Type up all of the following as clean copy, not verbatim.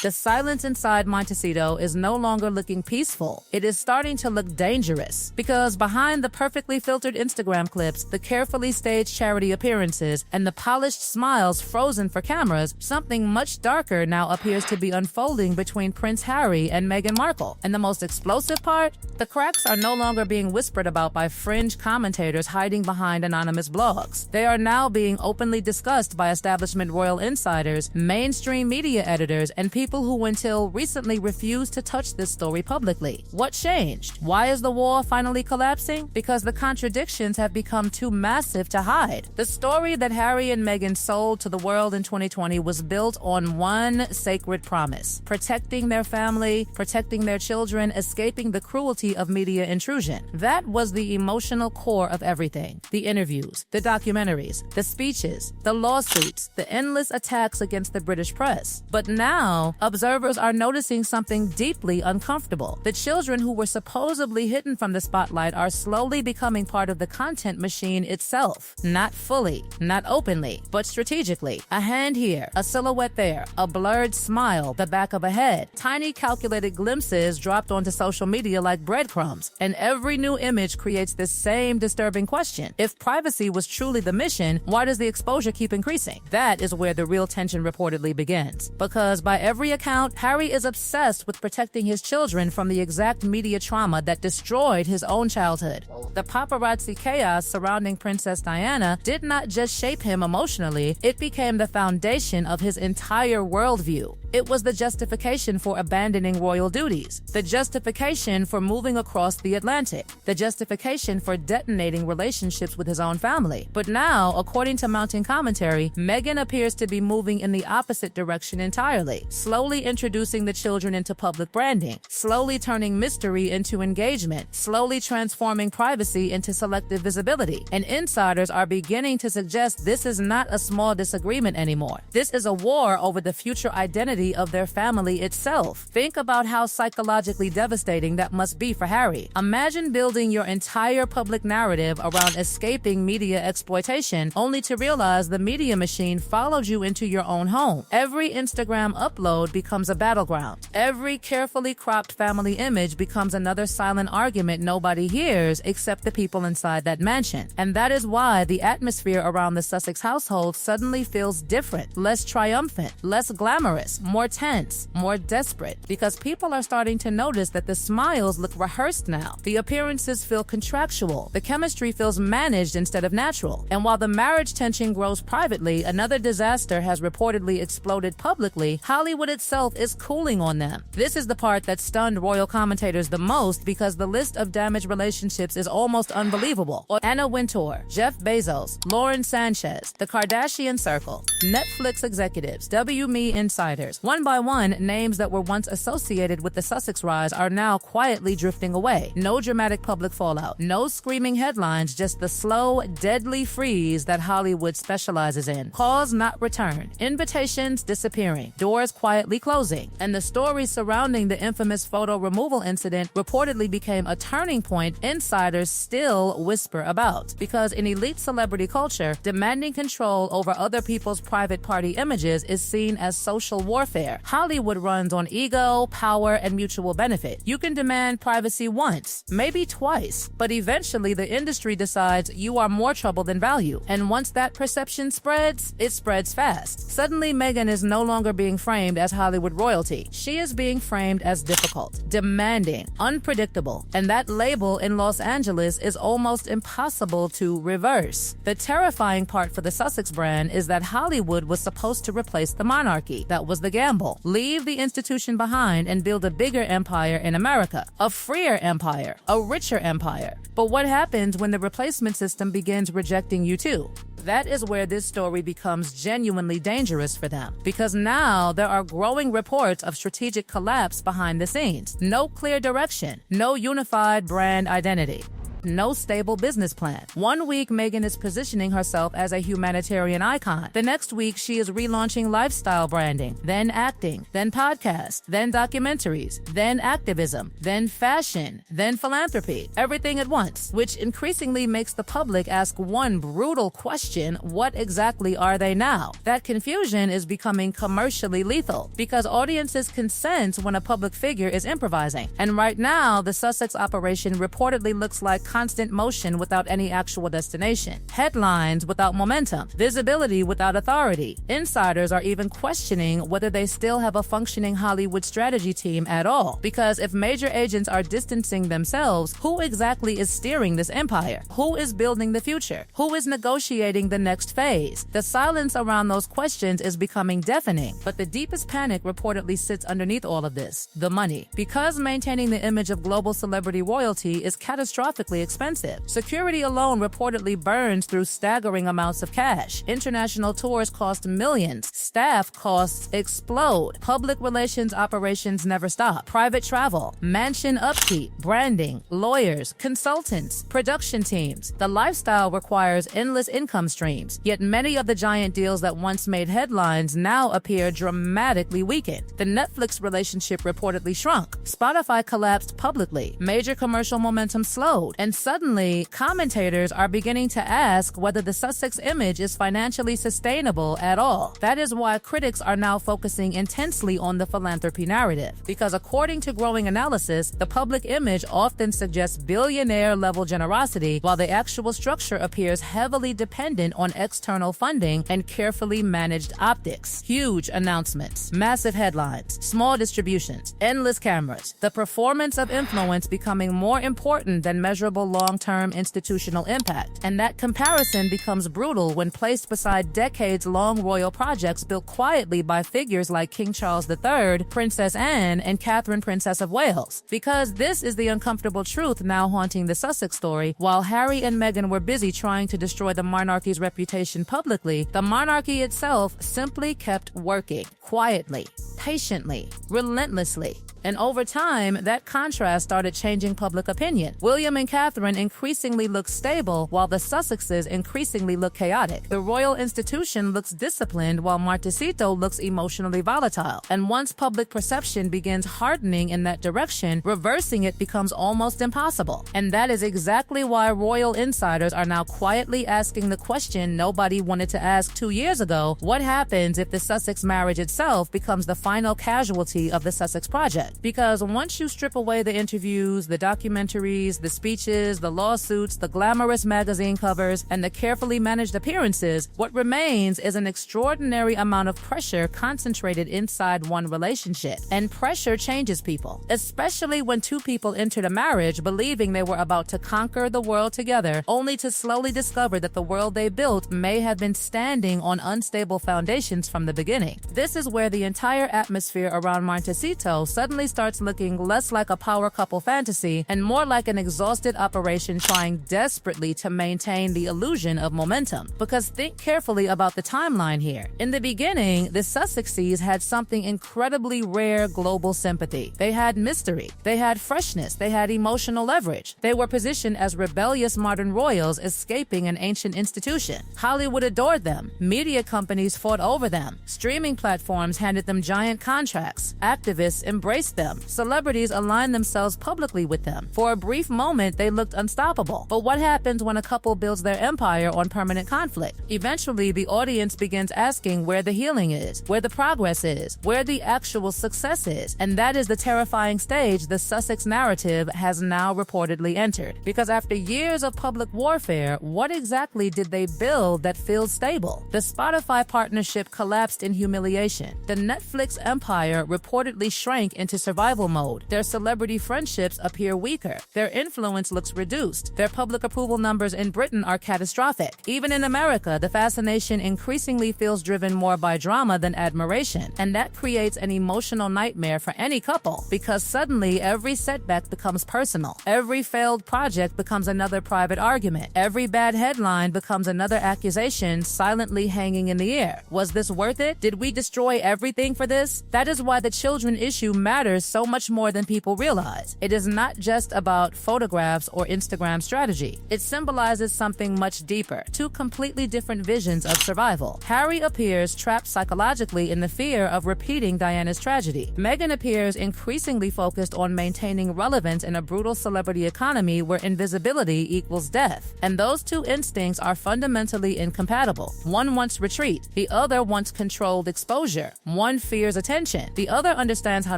The silence inside Montecito is no longer looking peaceful. It is starting to look dangerous, because behind the perfectly filtered Instagram clips, the carefully staged charity appearances, and the polished smiles frozen for cameras, something much darker now appears to be unfolding between Prince Harry and Meghan Markle. And the most explosive part? The cracks are no longer being whispered about by fringe commentators hiding behind anonymous blogs. They are now being openly discussed by establishment royal insiders, mainstream media editors, and people who until recently refused to touch this story publicly. What changed? Why is the wall finally collapsing? Because the contradictions have become too massive to hide. The story that Harry and Meghan sold to the world in 2020 was built on one sacred promise: protecting their family, protecting their children, escaping the cruelty of media intrusion. That was the emotional core of everything. The interviews, the documentaries, the speeches, the lawsuits, the endless attacks against the British press. But now, observers are noticing something deeply uncomfortable. The children who were supposedly hidden from the spotlight are slowly becoming part of the content machine itself. Not fully, not openly, but strategically. A hand here, a silhouette there, a blurred smile, the back of a head. Tiny calculated glimpses dropped onto social media like breadcrumbs. And every new image creates this same disturbing question. If privacy was truly the mission, why does the exposure keep increasing? That is where the real tension reportedly begins. Because by every account, Harry is obsessed with protecting his children from the exact media trauma that destroyed his own childhood. The paparazzi chaos surrounding Princess Diana did not just shape him emotionally, it became the foundation of his entire worldview. It was the justification for abandoning royal duties, the justification for moving across the Atlantic, the justification for detonating relationships with his own family. But now, according to mounting commentary, Meghan appears to be moving in the opposite direction entirely, slowly introducing the children into public branding, slowly turning mystery into engagement, slowly transforming privacy into selective visibility. And insiders are beginning to suggest this is not a small disagreement anymore. This is a war over the future identity of their family itself. Think about how psychologically devastating that must be for Harry. Imagine building your entire public narrative around escaping media exploitation, only to realize the media machine followed you into your own home. Every Instagram upload becomes a battleground. Every carefully cropped family image becomes another silent argument nobody hears except the people inside that mansion. And that is why the atmosphere around the Sussex household suddenly feels different, less triumphant, less glamorous, more tense, more desperate, because people are starting to notice that the smiles look rehearsed now. The appearances feel contractual. The chemistry feels managed instead of natural. And while the marriage tension grows privately, another disaster has reportedly exploded publicly. Hollywood itself is cooling on them. This is the part that stunned royal commentators the most, because the list of damaged relationships is almost unbelievable. Anna Wintour, Jeff Bezos, Lauren Sanchez, the Kardashian Circle, Netflix executives, WME insiders. One by one, names that were once associated with the Sussex rise are now quietly drifting away. No dramatic public fallout, no screaming headlines, just the slow, deadly freeze that Hollywood specializes in. Calls not returned, invitations disappearing, doors quietly closing, and the stories surrounding the infamous photo removal incident reportedly became a turning point insiders still whisper about. Because in elite celebrity culture, demanding control over other people's private party images is seen as social warfare. Hollywood runs on ego, power, and mutual benefit. You can demand privacy once, maybe twice, but eventually the industry decides you are more trouble than value. And once that perception spreads, it spreads fast. Suddenly, Meghan is no longer being framed as Hollywood royalty. She is being framed as difficult, demanding, unpredictable, and that label in Los Angeles is almost impossible to reverse. The terrifying part for the Sussex brand is that Hollywood was supposed to replace the monarchy. That was the gamble. Leave the institution behind and build a bigger empire in America, a freer empire, a richer empire. But what happens when the replacement system begins rejecting you too? That is where this story becomes genuinely dangerous for them, because now there are growing reports of strategic collapse behind the scenes. No clear direction, no unified brand identity. no stable business plan. One week, Meghan is positioning herself as a humanitarian icon. The next week, she is relaunching lifestyle branding, then acting, then podcasts, then documentaries, then activism, then fashion, then philanthropy. Everything at once, which increasingly makes the public ask one brutal question: what exactly are they now? That confusion is becoming commercially lethal because audiences can sense when a public figure is improvising. And right now, the Sussex operation reportedly looks like constant motion without any actual destination. Headlines without momentum. Visibility without authority. Insiders are even questioning whether they still have a functioning Hollywood strategy team at all. Because if major agents are distancing themselves, who exactly is steering this empire? Who is building the future? Who is negotiating the next phase? The silence around those questions is becoming deafening. But the deepest panic reportedly sits underneath all of this: the money. Because maintaining the image of global celebrity royalty is catastrophically expensive. Security alone reportedly burns through staggering amounts of cash. International tours cost millions. Staff costs explode. Public relations operations never stop. Private travel, mansion upkeep, branding, lawyers, consultants, production teams. The lifestyle requires endless income streams. Yet many of the giant deals that once made headlines now appear dramatically weakened. The Netflix relationship reportedly shrunk. Spotify collapsed publicly. Major commercial momentum slowed. And suddenly, commentators are beginning to ask whether the Sussex image is financially sustainable at all. That is why critics are now focusing intensely on the philanthropy narrative. Because according to growing analysis, the public image often suggests billionaire-level generosity, while the actual structure appears heavily dependent on external funding and carefully managed optics. Huge announcements, massive headlines, small distributions, endless cameras. The performance of influence becoming more important than measurable long-term institutional impact. And that comparison becomes brutal when placed beside decades-long royal projects built quietly by figures like King Charles III, Princess Anne, and Catherine, Princess of Wales. Because this is the uncomfortable truth now haunting the Sussex story. While Harry and Meghan were busy trying to destroy the monarchy's reputation publicly, the monarchy itself simply kept working, quietly, patiently, relentlessly. And over time, that contrast started changing public opinion. William and Catherine increasingly look stable, while the Sussexes increasingly look chaotic. The royal institution looks disciplined, while Montecito looks emotionally volatile. And once public perception begins hardening in that direction, reversing it becomes almost impossible. And that is exactly why royal insiders are now quietly asking the question nobody wanted to ask 2 years ago: what happens if the Sussex marriage itself becomes the final casualty of the Sussex project? Because once you strip away the interviews, the documentaries, the speeches, the lawsuits, the glamorous magazine covers, and the carefully managed appearances, what remains is an extraordinary amount of pressure concentrated inside one relationship. And pressure changes people, especially when two people entered a marriage believing they were about to conquer the world together, only to slowly discover that the world they built may have been standing on unstable foundations from the beginning. This is where the entire atmosphere around Montecito suddenly starts looking less like a power couple fantasy and more like an exhausted operation trying desperately to maintain the illusion of momentum. Because think carefully about the timeline here. In the beginning, the Sussexes had something incredibly rare: global sympathy. They had mystery. They had freshness. They had emotional leverage. They were positioned as rebellious modern royals escaping an ancient institution. Hollywood adored them. Media companies fought over them. Streaming platforms handed them giant contracts. Activists embraced them. Celebrities aligned themselves publicly with them. For a brief moment, they looked unstoppable. But what happens when a couple builds their empire on permanent conflict? Eventually, the audience begins asking where the healing is, where the progress is, where the actual success is. And that is the terrifying stage the Sussex narrative has now reportedly entered. Because after years of public warfare, what exactly did they build that feels stable? The Spotify partnership collapsed in humiliation. The Netflix empire reportedly shrank into survival mode. Their celebrity friendships appear weaker. Their influence looks reduced. Their public approval numbers in Britain are catastrophic. Even in America, the fascination increasingly feels driven more by drama than admiration. And that creates an emotional nightmare for any couple, because suddenly every setback becomes personal. Every failed project becomes another private argument. Every bad headline becomes another accusation silently hanging in the air. Was this worth it? Did we destroy everything for this? That is why the children issue matters matters so much more than people realize. It is not just about photographs or Instagram strategy. It symbolizes something much deeper, two completely different visions of survival. Harry appears trapped psychologically in the fear of repeating Diana's tragedy. Meghan appears increasingly focused on maintaining relevance in a brutal celebrity economy where invisibility equals death. And those two instincts are fundamentally incompatible. One wants retreat, the other wants controlled exposure. One fears attention, the other understands how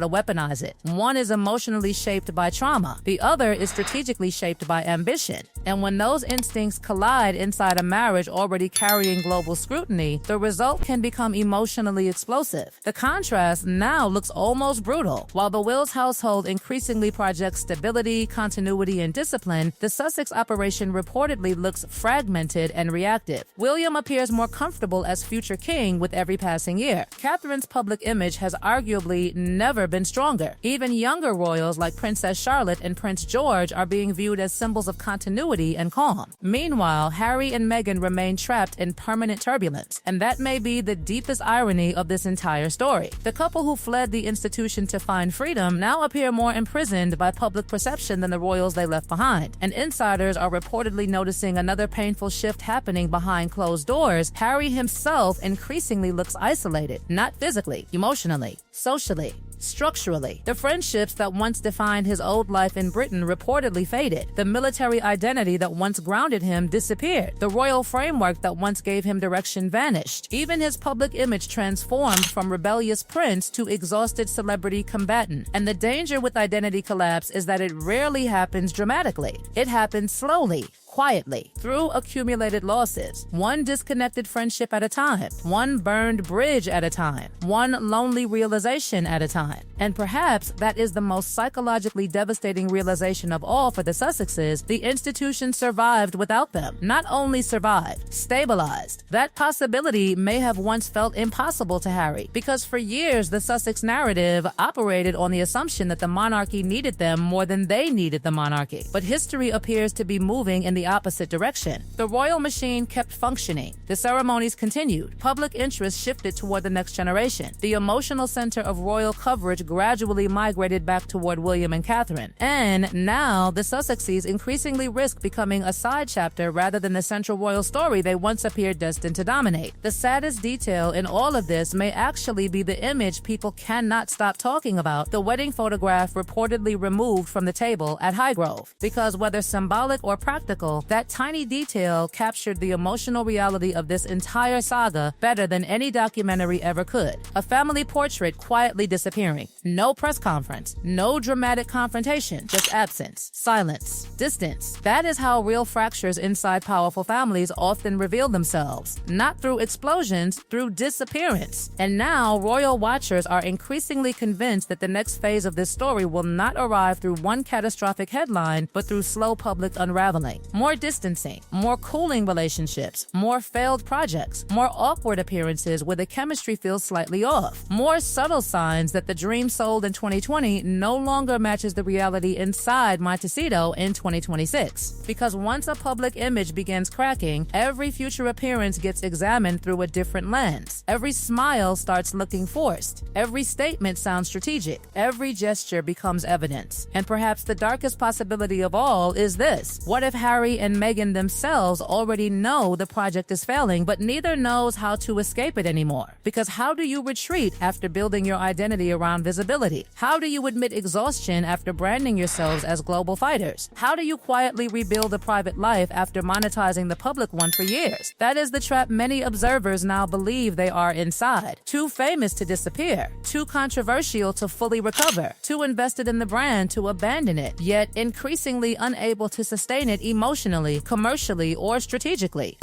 to weaponize it. One is emotionally shaped by trauma, the other is strategically shaped by ambition. And when those instincts collide inside a marriage already carrying global scrutiny, the result can become emotionally explosive. The contrast now looks almost brutal. While the Wills household increasingly projects stability, continuity, and discipline, the Sussex operation reportedly looks fragmented and reactive. William appears more comfortable as future king with every passing year. Catherine's public image has arguably never been stronger. Even younger royals like Princess Charlotte and Prince George are being viewed as symbols of continuity and calm. Meanwhile, Harry and Meghan remain trapped in permanent turbulence, and that may be the deepest irony of this entire story. The couple who fled the institution to find freedom now appear more imprisoned by public perception than the royals they left behind, and insiders are reportedly noticing another painful shift happening behind closed doors. Harry himself increasingly looks isolated, not physically, emotionally, socially, structurally. The friendships that once defined his old life in Britain reportedly faded. The military identity that once grounded him disappeared. The royal framework that once gave him direction vanished. Even his public image transformed from rebellious prince to exhausted celebrity combatant. And the danger with identity collapse is that it rarely happens dramatically. It happens slowly, quietly, through accumulated losses, one disconnected friendship at a time, one burned bridge at a time, one lonely realization at a time. And perhaps that is the most psychologically devastating realization of all for the Sussexes. The institution survived without them. Not only survived, stabilized. That possibility may have once felt impossible to Harry, because for years the Sussex narrative operated on the assumption that the monarchy needed them more than they needed the monarchy. But history appears to be moving in the opposite direction. The royal machine kept functioning. The ceremonies continued. Public interest shifted toward the next generation. The emotional center of royal coverage gradually migrated back toward William and Catherine. And now the Sussexes increasingly risk becoming a side chapter rather than the central royal story they once appeared destined to dominate. The saddest detail in all of this may actually be the image people cannot stop talking about, the wedding photograph reportedly removed from the table at Highgrove. Because whether symbolic or practical, that tiny detail captured the emotional reality of this entire saga better than any documentary ever could. A family portrait quietly disappearing. No press conference. No dramatic confrontation. Just absence, silence, distance. That is how real fractures inside powerful families often reveal themselves. Not through explosions, through disappearance. And now, royal watchers are increasingly convinced that the next phase of this story will not arrive through one catastrophic headline, but through slow public unraveling. More distancing, more cooling relationships, more failed projects, more awkward appearances where the chemistry feels slightly off, more subtle signs that the dream sold in 2020 no longer matches the reality inside Montecito in 2026. Because once a public image begins cracking, every future appearance gets examined through a different lens. Every smile starts looking forced. Every statement sounds strategic. Every gesture becomes evidence. And perhaps the darkest possibility of all is this: what if Harry and Meghan themselves already know the project is failing, but neither knows how to escape it anymore? Because how do you retreat after building your identity around visibility? How do you admit exhaustion after branding yourselves as global fighters? How do you quietly rebuild a private life after monetizing the public one for years? That is the trap many observers now believe they are inside. Too famous to disappear, too controversial to fully recover, too invested in the brand to abandon it, yet increasingly unable to sustain it emotionally, commercially, or strategically.